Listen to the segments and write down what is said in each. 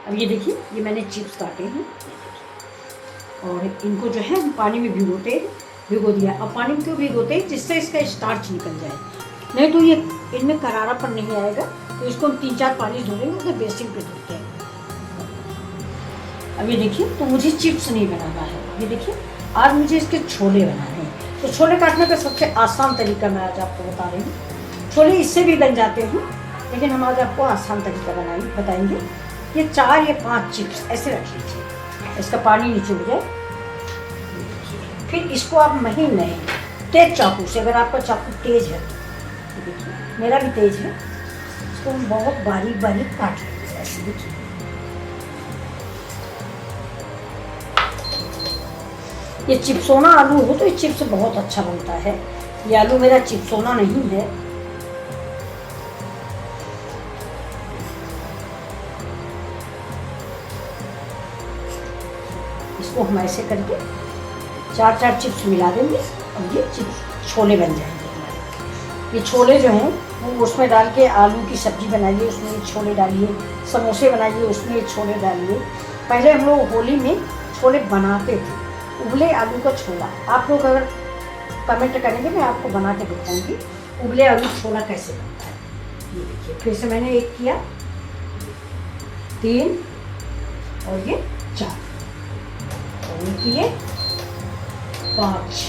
अब ये देखिए, ये मैंने चिप्स काटे हैं और इनको जो है हम पानी में भिगो दिया। अब पानी में क्यों भिगोते हैं? जिससे इसका स्टार्च निकल जाए, नहीं तो ये इनमें करारापन नहीं आएगा। तो इसको हम 3-4 पानी धोएंगे, तो बेसिन पे धोते हैं। अब ये देखिए, तो मुझे चिप्स नहीं बनाना है। ये देखिए, आज मुझे इसके छोले बनाने हैं। तो छोले काटने का सबसे आसान तरीका मैं आज आपको बता रही हूँ। छोले इससे भी बन जाते हैं, लेकिन हम आज आपको आसान तरीका बताएंगे। ये 4 या 5 चिप्स ऐसे रख लीजिए, इसका पानी नीचे उड़ जाए। फिर इसको आप महीन नहीं, तेज चाकू से, अगर आपका चाकू तेज है, देखिए मेरा भी तेज है, इसको हम बहुत बारीक बारीक काट लेंगे ऐसे। देखिए ये चिप्सोना आलू हो तो ये चिप्स बहुत अच्छा बनता है। ये आलू मेरा चिप्सोना नहीं है। इसको हम ऐसे करके 4-4 चिप्स मिला देंगे और ये चिप्स छोले बन जाएंगे हमारे। ये छोले जो हैं वो उसमें डाल के आलू की सब्जी बनाइए, उसमें ये छोले डालिए। समोसे बनाइए, उसमें ये छोले डालिए। पहले हम लोग होली में छोले बनाते थे, उबले आलू का छोला। आप लोग अगर कमेंट करेंगे, मैं आपको बना के दिखाऊंगी उबले आलू छोला कैसे बनता है। ये देखिए, फिर से मैंने 1 किया, 3 और ये 4 और ये किए 5।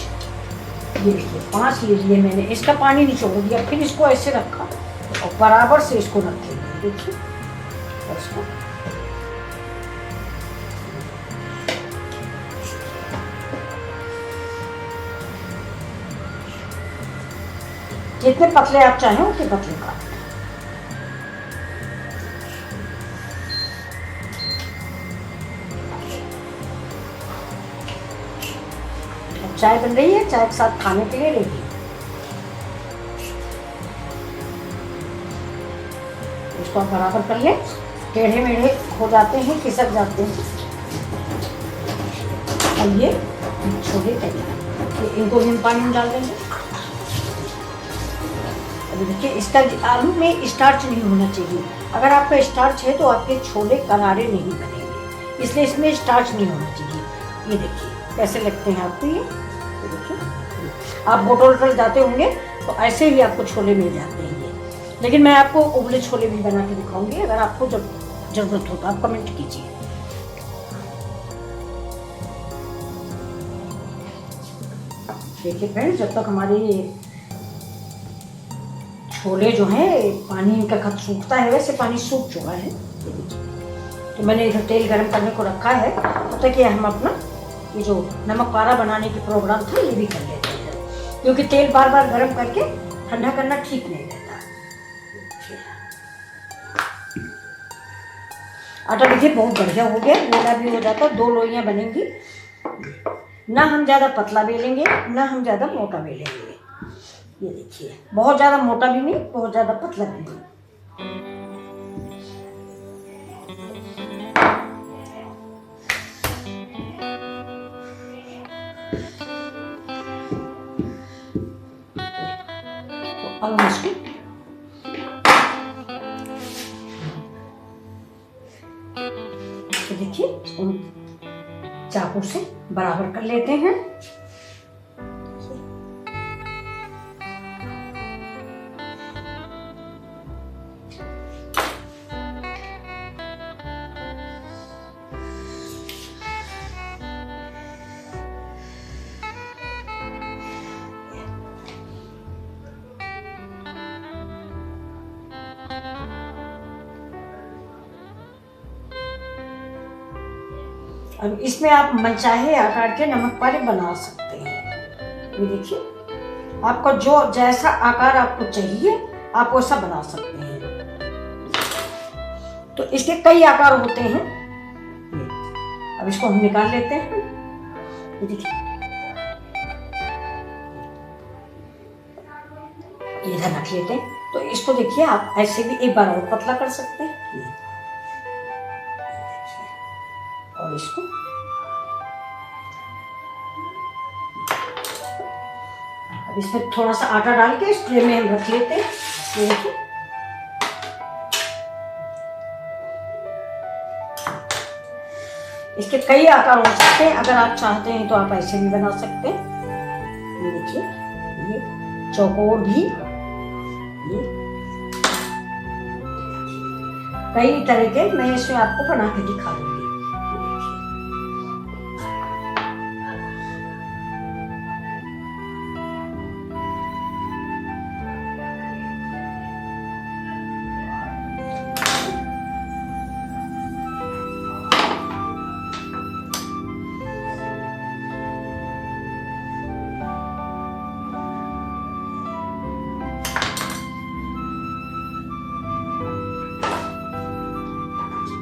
ये देखिए 5 ले लिए मैंने, इसका पानी निचोड़ दिया। फिर इसको ऐसे रखा और बराबर से इसको रखेंगे। देखिए, और इसको जितने पतले आप चाहें उतने पतले काट। अब चाय बन रही है, चाय के साथ खाने के लिए रेडी। इसको आप बराबर कर लें, टेढ़े मेढ़े हो जाते हैं, खिसक जाते हैं। अब ये छोले तैयार, इनको भी हम पानी में डाल देंगे। देखिए, इसका आलू में स्टार्च नहीं होना चाहिए। अगर आपका स्टार्च है तो आपके छोले करारे नहीं बनेंगे, इसलिए इसमें स्टार्च नहीं होना चाहिए। ये देखिए कैसे लगते हैं आपको ये देखिए, आप होटल जाते होंगे तो ऐसे ही आपको छोले मिल जाते हैं ये। लेकिन मैं आपको उबले छोले भी बना के दिखाऊंगी, अगर आपको जब जरूरत हो तो आप कमेंट कीजिए। देखिए फ्रेंड्स, जब तक हमारे छोले जो हैं पानी का खत सूखता है, वैसे पानी सूख चुका है। तो मैंने इधर तेल गरम करने को रखा है, तब तक ये हम अपना ये जो नमक पारा बनाने की प्रोग्राम था ये भी कर लेते हैं, क्योंकि तेल बार बार गरम करके ठंडा करना ठीक नहीं रहता। आटा देखिए बहुत बढ़िया हो गया, गोला भी हो जाता, 2 लोइयाँ बनेंगी। ना हम ज़्यादा पतला बेलेंगे, ना हम ज़्यादा मोटा बेलेंगे। ये देखिए, बहुत ज़्यादा मोटा भी नहीं, बहुत ज़्यादा पतला भी नहीं। तो अब हम इसको तो देखिए चाकू से बराबर कर लेते हैं। अब इसमें आप मनचाहे आकार के नमक पारे बना सकते हैं। ये देखिए, आपका जो जैसा आकार आपको चाहिए आप वैसा बना सकते हैं। तो इसके कई आकार होते हैं। अब इसको हम निकाल लेते हैं। ये देखिए, इधर रख लेते हैं। तो इसको देखिए, आप ऐसे भी एक बार और पतला कर सकते हैं। और इसको अब इसमें थोड़ा सा आटा डाल के इस ट्रे में हम रख लेते हैं। ये देखिए, इसके कई आकार हो सकते हैं, अगर आप चाहते हैं तो आप ऐसे भी बना सकते हैं। ये देखिए, ये चौकोर भी, ये कई तरह के मैं इसमें आपको बना के दिखा दूंगी।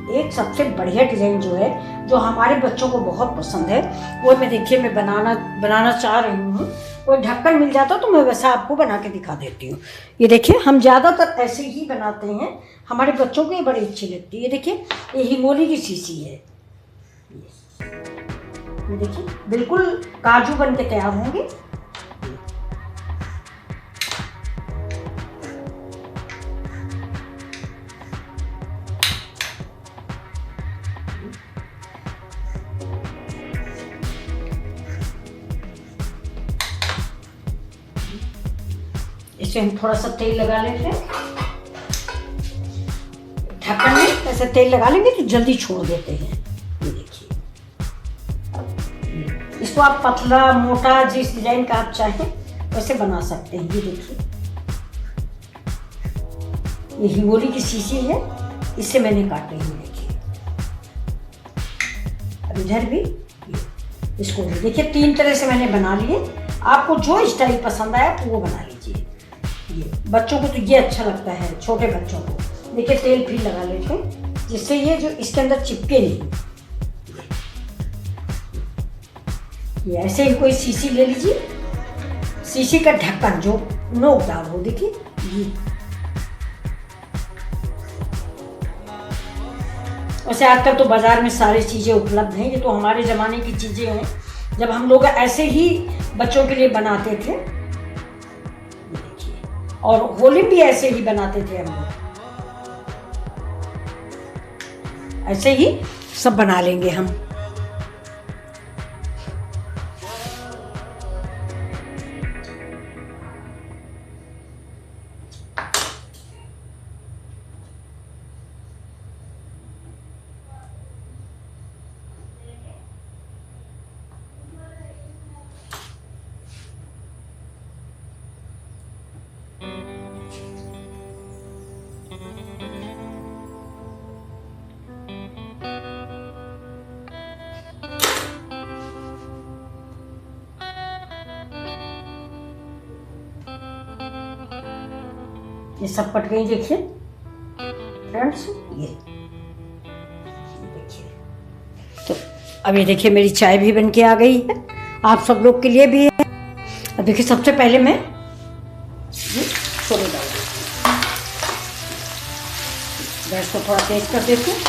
एक सबसे बढ़िया डिजाइन जो है, जो हमारे बच्चों को बहुत पसंद है, वो मैं देखिए मैं बनाना चाह रही हूँ। कोई ढक्कन मिल जाता तो मैं वैसा आपको बना के दिखा देती हूँ। ये देखिए, हम ज़्यादातर ऐसे ही बनाते हैं, हमारे बच्चों को ये बड़ी अच्छी लगती है। ये देखिए, ये हिमोली की शीशी है। ये देखिए, बिल्कुल काजू बन के तैयार होंगे। इसमें हम थोड़ा सा तेल लगा लेते हैं। ढक्कन में ऐसे तेल लगा लेंगे तो जल्दी छोड़ देते हैं। ये देखिए, इसको आप पतला मोटा जिस डिजाइन का आप चाहें वैसे बना सकते हैं। ये देखिए, ये हिंगोली की शीशी है, इससे मैंने काटे हैं। देखिए, अब इधर भी इसको देखिए, 3 तरह से मैंने बना लिए। आपको जो स्टाइल पसंद आया तो वो बना लीजिए। ये बच्चों को तो ये अच्छा लगता है, छोटे बच्चों को। देखिए, तेल भी लगा लेते हैं जिससे ये जो इसके अंदर चिपके नहीं। ये ऐसे ही कोई शीशी ले लीजिए, शीशी का ढक्कन जो नोकदार हो। देखिए, ये वैसे आजकल तो बाजार में सारी चीजें उपलब्ध हैं। ये तो हमारे जमाने की चीजें हैं, जब हम लोग ऐसे ही बच्चों के लिए बनाते थे। और होली भी ऐसे ही बनाते थे हम लोग। ऐसे ही सब बना लेंगे हम। ये सब कट गई। देखिए फ्रेंड्स, ये देखिए। तो अब ये देखिए, मेरी चाय भी बनके आ गई है, आप सब लोग के लिए भी है। अब देखिए, सबसे पहले मैं छोले डाल देती हूँ। गैस को थोड़ा तेज कर देती हूँ।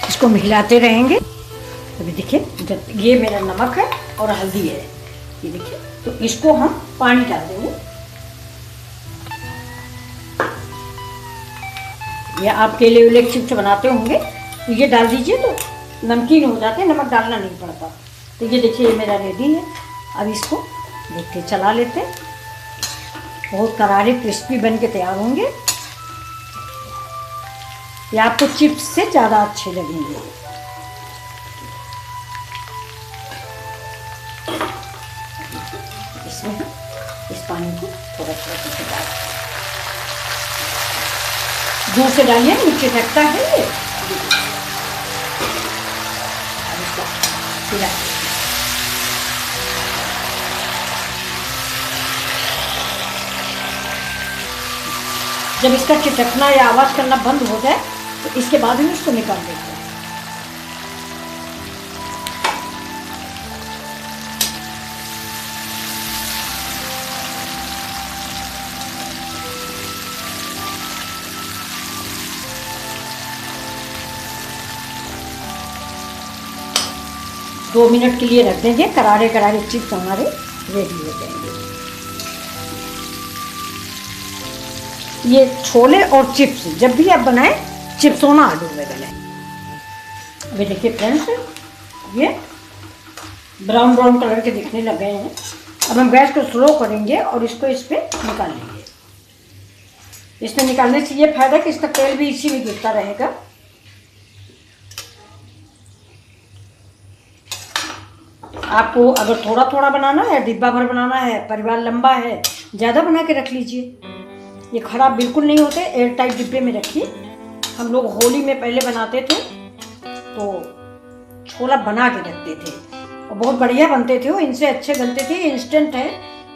इसको मिलाते रहेंगे। अभी देखिए, जब ये मेरा नमक है और हल्दी है, ये देखिए, तो इसको हम पानी डाल देंगे। या आप केले वेले चिप्स बनाते होंगे तो ये डाल दीजिए तो नमकीन हो जाते हैं, नमक डालना नहीं पड़ता। तो ये देखिए, ये मेरा रेडी है। अब इसको देखते चला लेते हैं। बहुत करारे क्रिस्पी बन के तैयार होंगे। ये आपको चिप्स से ज़्यादा अच्छे लगेंगे। इसमें इस पानी को थोड़ा थोड़ा डाल, दूर से डालिए, नीचे ढकता है ये। जब इसका चिटकना या आवाज करना बंद हो जाए तो इसके बाद हम इसको निकाल देते हैं। 2 मिनट के लिए रख देंगे, करारे करारे चिप्स हमारे रेडी हो जाएंगे। ये छोले और चिप्स जब भी आप बनाएं, चिप्सोना आलू में बनाएं। अभी देखिए फ्रेंड्स, ये ब्राउन ब्राउन कलर के दिखने लग गए हैं। अब हम गैस को स्लो करेंगे और इसको इस पर निकाल लेंगे। इसमें निकालने से ये फायदा कि इसका तेल भी इसी में गिरता रहेगा। आपको अगर थोड़ा थोड़ा बनाना है, डिब्बा भर बनाना है, परिवार लंबा है, ज़्यादा बना के रख लीजिए। ये खराब बिल्कुल नहीं होते, एयर टाइट डिब्बे में रखिए। हम लोग होली में पहले बनाते थे तो छोला बना के रखते थे और बहुत बढ़िया बनते थे वो, इनसे अच्छे बनते थे। इंस्टेंट है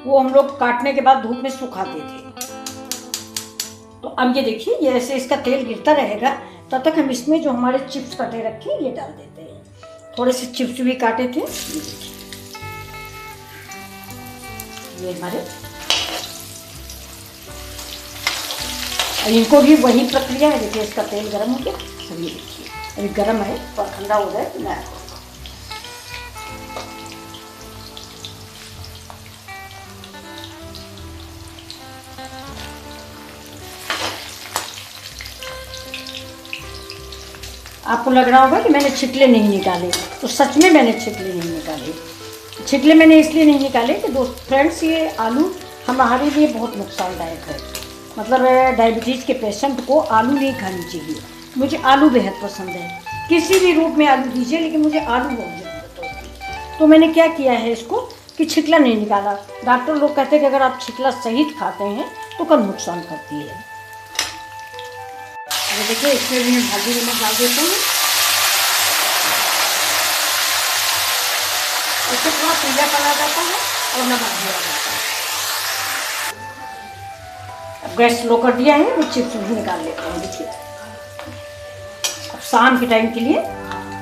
वो, हम लोग काटने के बाद धूप में सुखाते थे। तो अब ये देखिए, ये ऐसे इसका तेल गिरता रहेगा, तब तक हम इसमें जो हमारे चिप्स कटे रखे ये डाल देते हैं। थोड़े से चिप्स भी काटे थे, ये देखिए, ये हमारे। और इनको भी वही प्रक्रिया है। देखिए इसका तेल गर्म हो गया, अब ये देखिए अभी गर्म है और ठंडा हो जाए तो मैं आपको लग रहा होगा कि मैंने छिकले नहीं निकाले, तो सच में मैंने छिकले नहीं निकाले। छिकले मैंने इसलिए नहीं निकाले कि दोस्त फ्रेंड्स, ये आलू हमारे लिए बहुत नुकसानदायक है। मतलब डायबिटीज़ के पेशेंट को आलू नहीं खानी चाहिए। मुझे आलू बेहद पसंद है, किसी भी रूप में आलू दीजिए, लेकिन मुझे आलू बहुत ज़रूरत होती है। तो मैंने क्या किया है इसको कि छिकला नहीं निकाला। डॉक्टर लोग कहते हैं कि अगर आप छिकला सहित खाते हैं तो कम नुकसान करती है। अब देखिए इसमें भी हम हल्दी नमक डाल देते हैं, इससे थोड़ा पीला कलर जाता है और नमक दिया जाता है। अब गैस स्लो कर दिया है, वो चिप्स भी निकाल लेते हैं। देखिए अब शाम के टाइम के लिए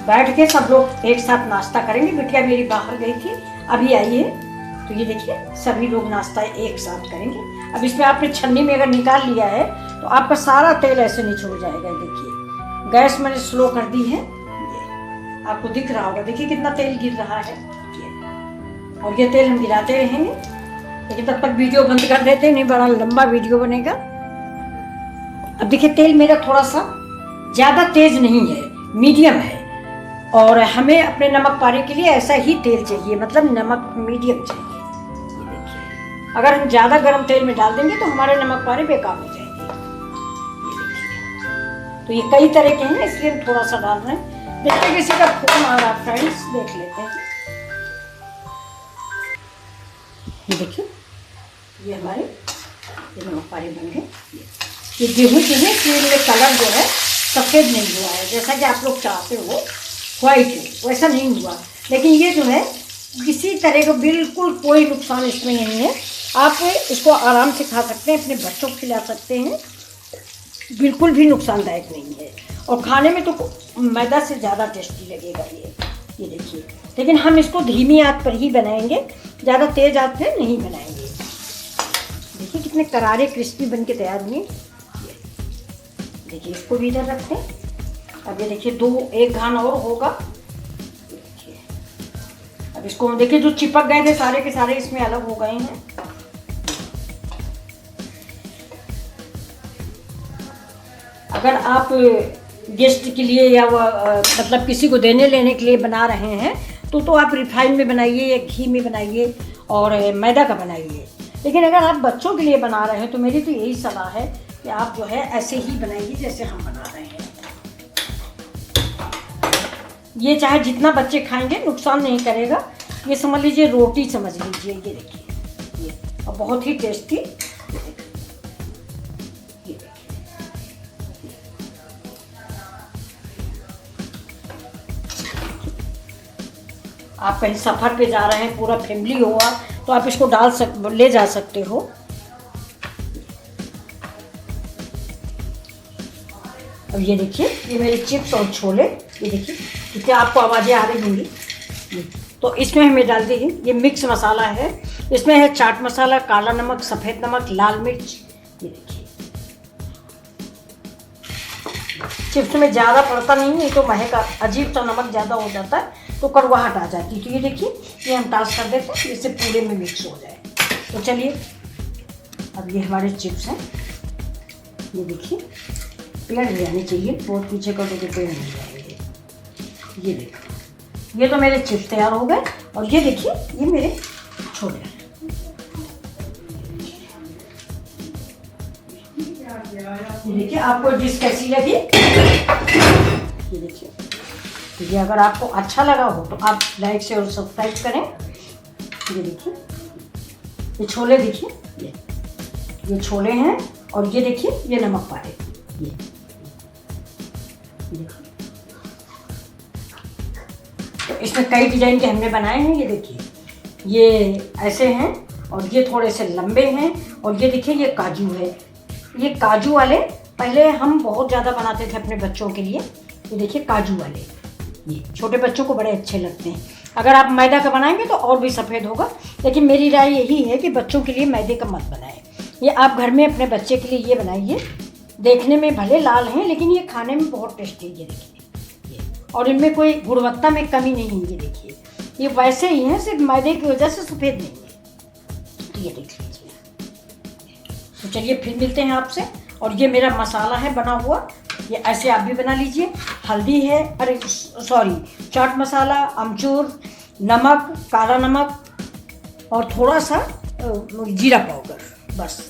बैठ के सब लोग एक साथ नाश्ता करेंगे। बिटिया मेरी बाहर गई थी, अभी आई है, तो ये देखिए सभी लोग नाश्ता एक साथ करेंगे। अब इसमें आपने छन्नी में अगर निकाल लिया है तो आपका सारा तेल ऐसे निचोड़ जाएगा। देखिए गैस मैंने स्लो कर दी है, ये आपको दिख रहा होगा। देखिए कितना तेल गिर रहा है, और ये तेल हम गिराते रहेंगे, लेकिन तब तक वीडियो बंद कर देते हैं, नहीं बड़ा लंबा वीडियो बनेगा। अब देखिए तेल मेरा थोड़ा सा ज़्यादा तेज नहीं है, मीडियम है, और हमें अपने नमक पारे के लिए ऐसा ही तेल चाहिए, मतलब नमक मीडियम चाहिए। ये देखिए अगर हम ज़्यादा गर्म तेल में डाल देंगे तो हमारे नमक पारे बेकार हो जाएंगे। ये देखिए, तो ये कई तरह के हैं, इसलिए हम थोड़ा सा डाल रहे हैं। देखते किसी का फोन आ रहा है फ्रेंड्स, देख लेते हैं। ये देखिए ये हमारे ये नमक पारे बन गए। ये गेहूँ के हैं, इसलिए मेरे कलर जो है सफ़ेद नहीं हुआ है, जैसा कि आप लोग चाहते हो वाइट हो, वैसा नहीं हुआ। लेकिन ये जो है किसी तरह का बिल्कुल कोई नुकसान इसमें नहीं है। आप इसको आराम से खा सकते हैं, अपने बच्चों को खिला सकते हैं, बिल्कुल भी नुकसानदायक नहीं है। और खाने में तो मैदा से ज़्यादा टेस्टी लगेगा ये देखिए। लेकिन हम इसको धीमी आंच पर ही बनाएंगे, ज़्यादा तेज़ आंच पे नहीं बनाएंगे। देखिए कितने करारे क्रिस्पी बन के तैयार हुए। देखिए इसको भी इधर रखते हैं। अब ये देखिए एक घान और होगा। देखिए अब इसको हम देखिए जो चिपक गए थे सारे के सारे इसमें अलग हो गए हैं। अगर आप गेस्ट के लिए या मतलब किसी को देने लेने के लिए बना रहे हैं तो आप रिफाइन में बनाइए या घी में बनाइए और मैदा का बनाइए। लेकिन अगर आप बच्चों के लिए बना रहे हैं तो मेरी तो यही सलाह है कि आप जो है ऐसे ही बनाइए जैसे हम बना रहे हैं। ये चाहे जितना बच्चे खाएंगे नुकसान नहीं करेगा। ये समझ लीजिए रोटी समझ लीजिए। ये देखिए ये और बहुत ही टेस्टी। आप कहीं सफ़र पे जा रहे हैं, पूरा फैमिली होगा तो आप इसको ले जा सकते हो। अब ये देखिए ये मेरे चिप्स और छोले, ये देखिए कितनी आपको आवाज़ें आ रही होंगी। तो इसमें हमें डाल दीजिए, ये मिक्स मसाला है, इसमें है चाट मसाला, काला नमक, सफ़ेद नमक, लाल मिर्च। ये देखिए चिप्स में ज़्यादा पड़ता नहीं है, तो महक अजीब सा नमक ज़्यादा हो जाता है तो कड़वाहट आ जाती है। तो ये देखिए, ये हम टॉस कर देते हैं, इससे पूरे में मिक्स हो जाए। तो चलिए, अब ये हमारे चिप्स हैं, ये देखिए पेड़ नहीं आने चाहिए, बहुत पीछे कर तो पेड़ नहीं जाएंगे। ये देखो, ये तो मेरे चिप्स तैयार हो गए। और ये देखिए, ये मेरे छोले हैं। ये देखिए, आपको डिश कैसी लगी? ये देखिए, ये अगर आपको अच्छा लगा हो तो आप लाइक शेयर और सब्सक्राइब करें। ये देखिए, ये छोले देखिए, ये छोले हैं। और ये देखिए, ये नमक पारे, ये देखिए। तो इसमें कई डिजाइन के हमने बनाए हैं। ये देखिए, ये ऐसे हैं और ये थोड़े से लंबे हैं। और ये देखिए, ये काजू है। ये काजू वाले पहले हम बहुत ज़्यादा बनाते थे अपने बच्चों के लिए। ये देखिए, काजू वाले, ये छोटे बच्चों को बड़े अच्छे लगते हैं। अगर आप मैदा का बनाएंगे तो और भी सफ़ेद होगा, लेकिन मेरी राय यही है कि बच्चों के लिए मैदे का मत बनाएं। ये आप घर में अपने बच्चे के लिए ये बनाइए। देखने में भले लाल हैं, लेकिन ये खाने में बहुत टेस्टी है। ये देखिए, ये, और इनमें कोई गुणवत्ता में कमी नहीं है। ये देखिए, ये वैसे ही हैं, सिर्फ मैदे की वजह से सफ़ेद नहीं है। तो ये देख लीजिए। तो चलिए, फिर मिलते हैं आपसे। और ये मेरा मसाला है बना हुआ, ये ऐसे आप भी बना लीजिए। हल्दी है, अरे सॉरी, चाट मसाला, अमचूर, नमक, काला नमक और थोड़ा सा जीरा पाउडर, बस।